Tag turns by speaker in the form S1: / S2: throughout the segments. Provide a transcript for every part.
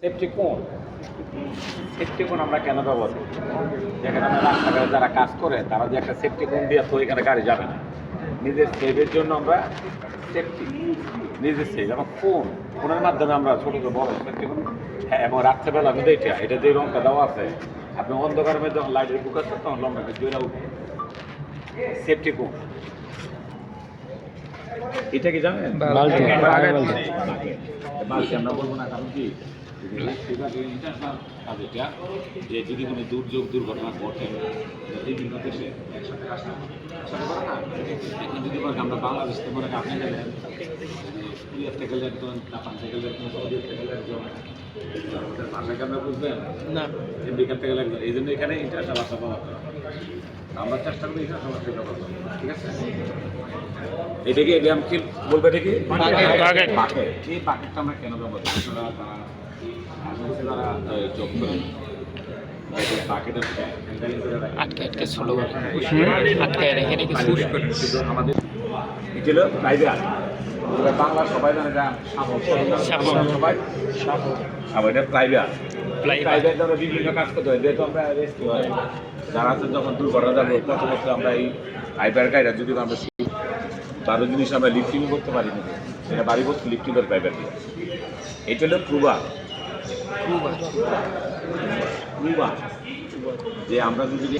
S1: Safety কোণ, safety কোণ আমরা কেন ব্যবহার করি? যেখানে আমরা রাস্তাঘাটে যারা কাজ করে তারা যে একটা সেফটি কোণ দিয়ে তো এখানে গাড়ি যাবে না, নিজের সেফের জন্য আমরা সেফটি, নিজের সেফ এবং কোণের মাধ্যমে আমরা ছোটো ছোটো বড় সেফটি কোণ। হ্যাঁ, এবং রাত্রেবেলা কিন্তু এটা যে রঙটা দেওয়া আছে, আপনি অন্ধকারের মধ্যে যখন লাইটের বুক আসছে তখন লম্বাটা জোরে উঠে সেফটি কোণ। এটা কি জানেন? বালতি আমরা বলবো না, কারণ কি যে যদি কোনো দুর্যোগ দুর্ঘটনা ঘটে বিভিন্ন দেশে একসাথে আসতে পারে না। এখন যদি আমরা বাংলাদেশ থেকে মনে আপনি গেলেন, ইয়ের থেকে গেলে একজন, জাপান থেকে গেলে একজন, সৌদি থেকে গেলে একজন, ভাষাকে আমরা বুঝবেন না, আমেরিকার থেকে গেলে একজন। এই জন্য এখানে ইন্টারন্যাশনাল ভাষা ব্যবহার করা, আমরা চেষ্টা করি ইন্টারন্যাশনাল ভাষা ব্যবহার করা, ঠিক আছে? এটাকে আমি কি বলবো, এটা কি পাকেট। এই পাকেটটা আমরা কেন ব্যবহার করি? যারা জব করেন পাকেটের আমাদের এটা হলো প্রাইভেট, বাংলা সবাই জানে যা সবাই এটা প্রাইভেট। প্রাইভেট আমরা বিভিন্ন কাজ করতে হয়, যেহেতু আমরা রেস্ট হয় যারা আছে যখন দুর্ঘটনা যাবে প্রথমত আমরা এই প্রাইভেট গাড়িটা যদি আমরা বারো জিনিস আমরা লিফটিং করতে পারি না, সেটা বাড়ি বসতে লিফটিংয়ের প্রাইভেট দিয়ে। এটা হলো প্রুবা, যে আমরা যদি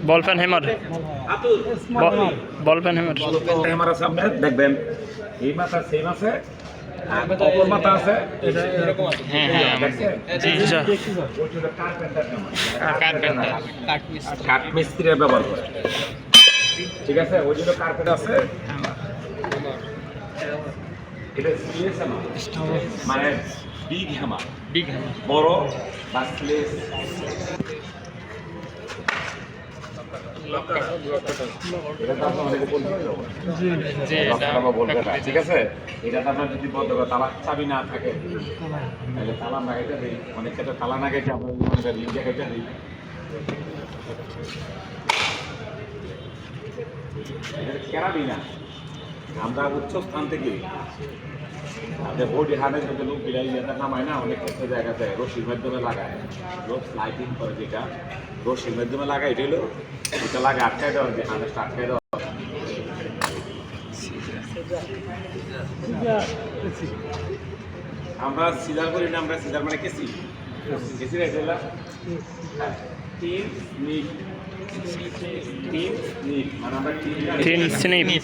S2: ball peen hammer, ball peen hammer
S1: আছে, আপনি দেখবেন এই মাথা সেই মাসে অপর মাথা আছে, কাঠ মিস্ত্রিরা ব্যবহার করে, ঠিক আছে? ওই জন্য কার্পেট আছে। এটা স্লেস মানে বিগ হ্যামার, বড় বা স্লেস। ঠিক আছে, এটা আপনার যদি বন্ধ করে তালা চাবি না থাকে তাহলে তালা না কেটে দিই, অনেক ক্ষেত্রে তালা না কেটে আমরা লিঙ্কে কেটে দিই। কেনা দিই না আমরা উচ্চ স্থান থেকে বডি হার্ডের মধ্যে লোক বিলাই নামায় না, অনেক ক্ষেত্রে দেখা যায় রশির মাধ্যমে লাগায়, লোক লাইটিং করে, যেটা রশির মাধ্যমে লাগায় এটা হলো এটা লাগে আটকায় দেওয়া, যে হার্ডেসটা আটকায় দেওয়া। আমরা সিজার করি না, আমরা সিজার মানে কেসি এটা হলো তিন স্নিপ, মানে আমরা তিন স্নিপ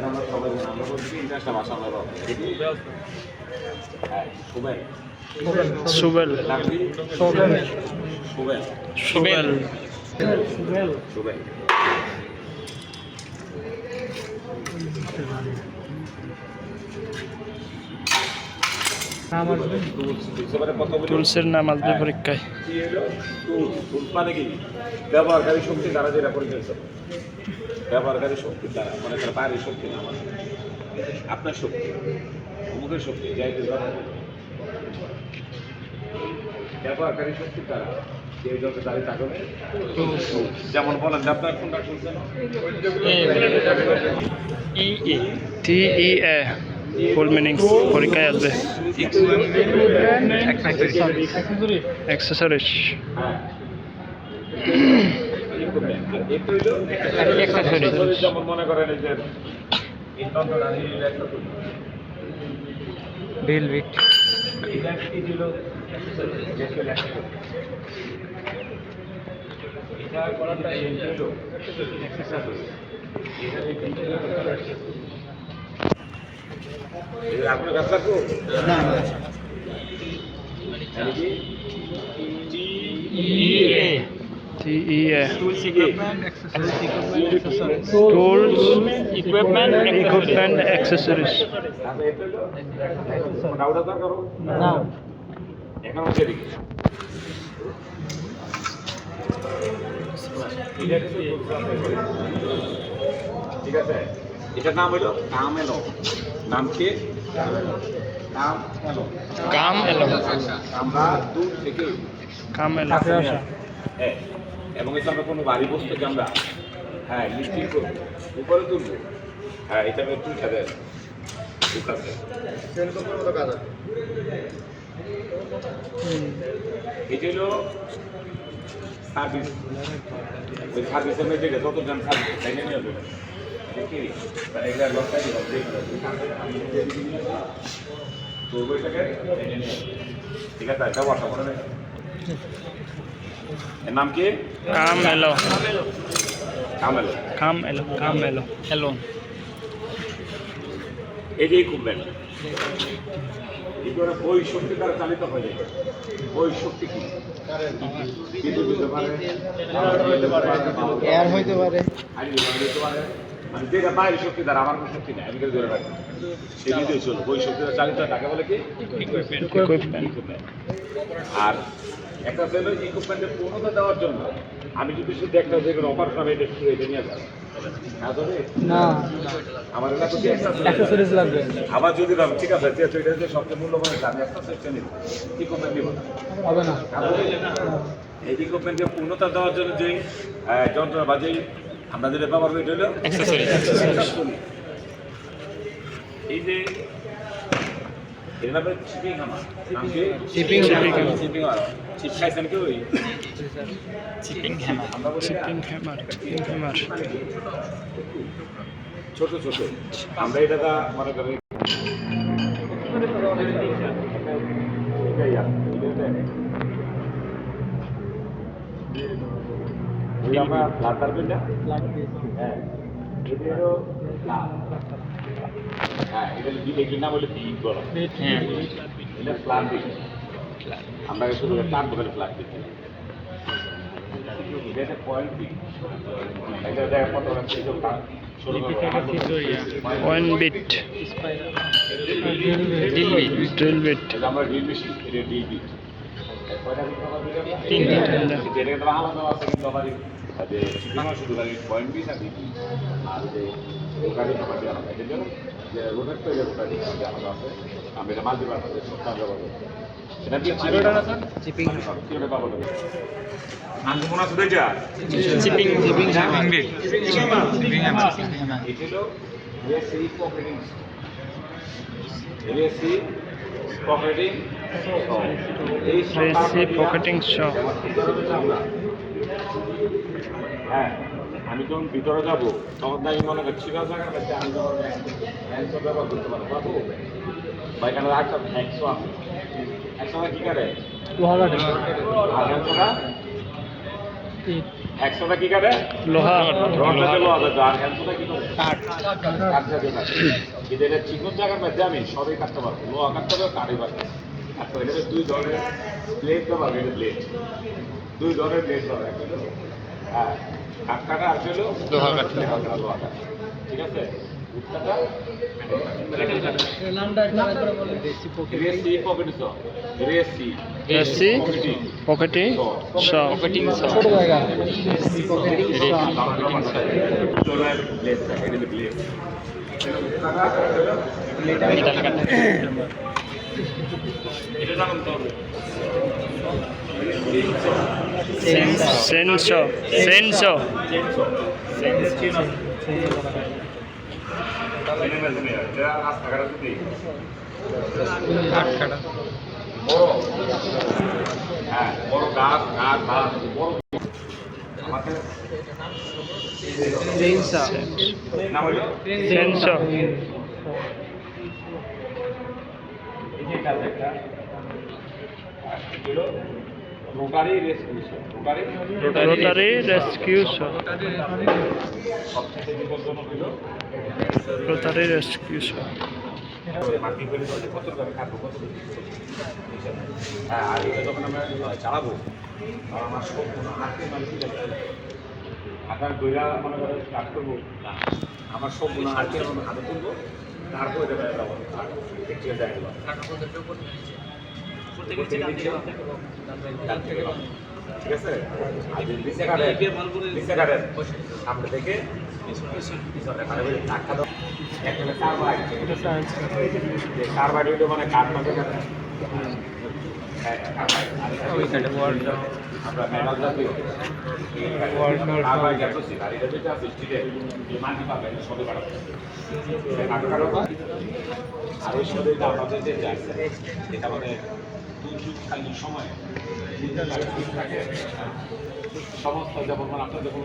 S1: আমরা সবাই আমরা বলছি ইন্টারন্যাশনাল ভাষা আমরা
S2: সুবেল, টুলসের নাম আসবে পরীক্ষায়।
S1: ব্যবহারকারী শক্তি দ্বারা যেটা পরিচালিত, ব্যবহারকারী শক্তি দ্বারা, মনে করেন বাইরের শক্তি না, আমার আপনার শক্তি, অমুকের শক্তি, যাই ব্যবহারকারী শক্তির দ্বারা যে যত দাঁড়িয়ে থাকবে, যেমন বলেন যে আপনার কোনটা শুনছেন
S2: TEA ফুল মিনিং পরীক্ষায় আসবে। অ্যাক্সেসরিজ,
S1: যেমন মনে করেন এই যে
S2: ড্রিল বিট,
S1: আপনার কাছে
S2: TEA
S3: Tools, equipment, accessories.
S2: Tools, equipment, accessories.
S1: ঠিক আছে। এটার নাম হলো কামেলো। নাম কি? কামেলো।
S2: কাম এলো
S1: আমরা দূর থেকে
S2: কাম এলো
S1: কাছে নিয়ে আসি। হ্যাঁ, এবং এটা আমরা কোনো ভারী বস্তুকে আমরা হ্যাঁ লিফটিং করবো, উপরে তুলবো। হ্যাঁ, এটা আমরা তুলতে দেয় উঠাতে। এটা হলো সার্ভিস। ওই সার্ভিসের মধ্যে যত জন সার্ভিস তাই নিয়ে যাবে দেখি মানে এগুলো লক্ষ্য তো ওইটাকে ঠিক আছে, এটা বসা করে নেই। এর নাম কি?
S2: কাম এলো
S1: কামেলো।
S2: কাম এলো এলো
S1: এই যে ইকুইপমেন্ট এগুলো বই শক্তি দ্বারা চালিত হয়ে যায়। বই শক্তি কি? বিদ্যুৎ দিতে পারে,
S3: এয়ার হইতে পারে,
S1: হাইড্রোজেন দিতে পারে, মানে যেটা বাইরের শক্তি দ্বারা আমার কোনো শক্তি নেই, আমি কিন্তু ধরে রাখি সেই বিদ্যুৎ চলবে। বই শক্তি দ্বারা চালিত হয়, তাকে বলে কি? ইকুইপমেন্ট। আর একটা হলো ইকুইপমেন্টের পূর্ণতা দেওয়ার জন্য আমি যদি শুধু একটা যে কোনো অফার পাবে এটা শুধু এটা নিয়ে যাবো
S3: না
S1: আমার এলাকাতে
S3: অ্যাক্সেসরিজ লাগবে।
S1: আবার যদি ভাবো ঠিক আছে যেহেতু এটা যে সবচেয়ে মূল্যবান এটা আমি একটা সেকশন নিব, ইকুইপমেন্ট নিব না।
S3: হবে না।
S1: এই ইকুইপমেন্টকে পূর্ণতা দেওয়ার জন্য যে যন্ত্র বা যেই আমরা যেটা ব্যবহার করি এটা হলো accessories। এই যে এর নাম হলো চিপিং হামার। নাম কি?
S3: চিপিং হামার।
S1: চিপিং হামার। চিপ খাইছেন কি? ওই
S2: চিপিং হ্যামার
S1: আমরা বলি না?
S2: চিপিং হ্যামার
S1: ছোট ছোট আমরা এটা দা মনে করি আমরা ফ্লাটার পেনটা হ্যাঁ এটা হলো হ্যাঁ এটা এটার নাম হলো বিট বলা।
S2: হ্যাঁ
S1: এটা ফ্ল্যাট বিট। আমরা শুধু টান করে ফ্ল্যাট বিট। এটা পয়েন্ট বিট। এটা দেখা কত রাখছি তো
S2: ওয়ান বিট ড্রিল বিট
S1: এটা আমরা ড্রিল মেশিন, এটা ড্রিল বিট।
S2: তিনটা
S1: এটা তো আলাদা আছে কিন্তু আমার যে শুধু পয়েন্ট বিট আর বিট আর যে রোটারি প্রপার্টি আলাদা। এটার জন্য যে রোটার তো রোটারি আলাদা আছে। আমি এটা মাল্টি পারপাস সবটা ব্যবহার করি। এটা কি চিরোটা না স্যার? চিপিং চিরোটা পাবো না। নাম কোন আছে এটা?
S2: Chipping
S3: bit. Chipping hammer.
S1: এটা হলো রেসি পকেটিং। রেসি পকেটিং এই
S2: রেসি পকেটিং শ।
S1: হ্যাঁ, আমি যখন ভিতরে যাব তখন আমি মনে করছি না জায়গা আমি যখন হ্যান্ডস ব্যবহার করতে পারবো বা এখানে একটা একশো আছে। একশো কি করে? আর হ্যান্ডসটা একশোটা কি করে?
S2: লোহা
S1: রডটাতে লোহা দেয়। আর হ্যান্ডসটা কি করে? কাঠ জাতীয় কাঠ। কিন্তু এটা চিকন জায়গার মধ্যে আমি সবই কাটতে পারবো। লোহা কাটতে পারবো, কাঠই পারবো। আচ্ছা, এটা দুই ধরনের ব্লেড ব্যবহার করে। ব্লেড দুই ধরনের ব্লেড ব্যবহার করে। হ্যাঁ, কাঠ কাটা আর হলো লোহা কাটা। লোহা কাটা, ঠিক আছে। রেসি পকেটিং শ। রেসি
S2: রেসি পকেটিং শ।
S3: ছোট জায়গা।
S1: ব্লেড থাকে, এটা ব্লেড। এটা জানুন তো
S2: সেন্সো সেন্সো
S1: রাস্তাঘাটে যদি বড় হ্যাঁ বড় গাছ গাছ গাছ বড় আমাদের নাম হলো
S2: সেন্সো
S1: রোটারি রেসকিউ।
S2: রোটারি রেস্কিউ শ।
S1: সবচেয়ে বিপজ্জনক হলো
S2: রোটারি রেস্কিউ শ।
S1: মাটি ফেলে দিলে কত করে কাটবো, কত হ্যাঁ। আর এটা যখন আমরা চালাবো আর আমার সব কোনো হাতে মানে কি হাতার দইরা মনে করে স্টার্ট করবো, আমার সব কোনো হাতে আমি হাতে তুলবো, তারপর এটা ব্যবহার দেখতে দেখা ঠিক আছে। আর যদি নিচে কাটেন সামনে থেকে পিছনে কাটে ধাক্কা দাও। একটা কার্বার আগে
S3: এটা সায়েন্স
S1: কার্বার এটা মানে কার্বার
S3: ওইখানে ওয়ার্ল্ড
S1: আমরা মেটাল জাতীয় কার্বার গ্যাসোসিড আর এটা যেটা আছে স্টিলের এই মাটি পাবে সবে বাড়াবে আর ওই সবে আমাদের যে আছে এটা মানে দুর্যোগকালীন সময়ে সমস্ত যেমন আপনার যখন